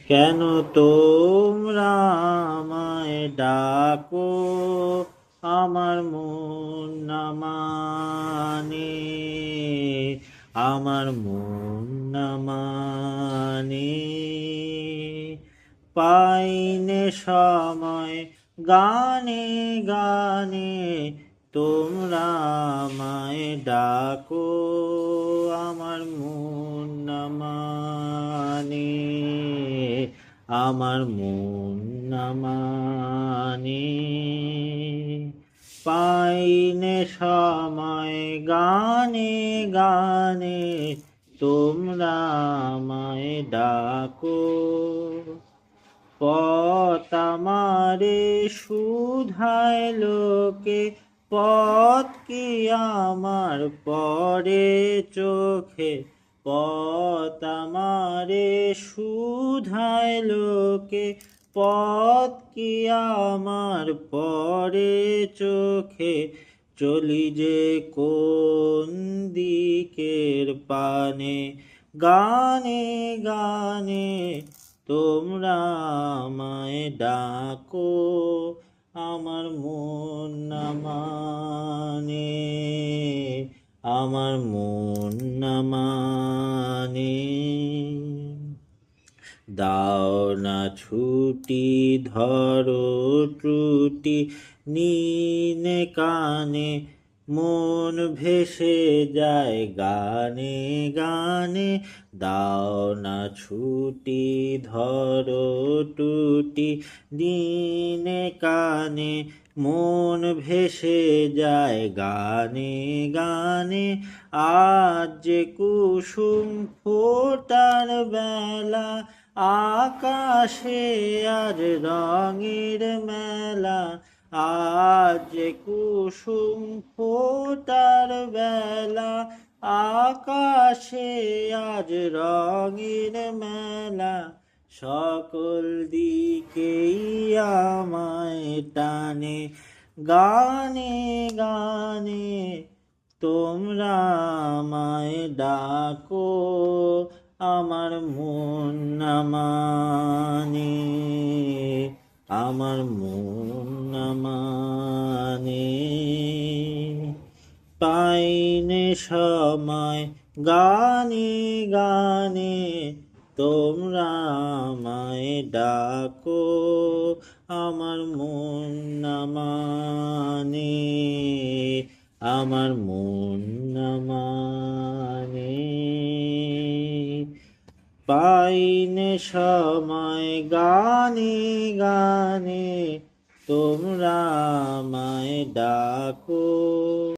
কেন তোমরা আমায় ডাকো, আমার মন না মানে, আমার মন না মানে। পাইনে সময় গানে গানে, তোমরা আমায় ডাকো, আমার মন না মানে, আমার মন না মানে। পাইনে সময় গানে গানে, তোমরা আমায় ডাকো। পথ আমারে শুধায় লোকে, পথ কি আমার পরে চোখে। পথ আমারে শুধায় লোকে, পথ কি আমার পরে চোখে। চলি যে কোন দিকের পানে, গানে গানে তোমরা আমায় ডাকো, আমার মন না মানে, আমার মন না মানে। দাও না ছুটি, ধরো ত্রুটি, নিনে কানে, মন ভেসে যায় গানে গানে। দাও না ছুটি, ধরো ত্রুটি, দিনে কানে, মন ভেসে যায় গানে গানে। আজ যে কুসুম ফোটার বেলা, আকাশে আর রঙের মেলা। আজ যে কুসুম ফোটার বেলা, আকাশে আজ রঙের মেলা। সকল দিকেই আমায় টানে, গানে গানে তোমরা আমায় ডাকো, আমার মন না মানে, আমার মন না মানে। পাইনে সময় গানে গানে, তোমরা আমায় ডাকো, আমার মন না মানে, আমার মন না মানে। পাইনে সময় গানে গানে, তোমরা আমায় ডাকো।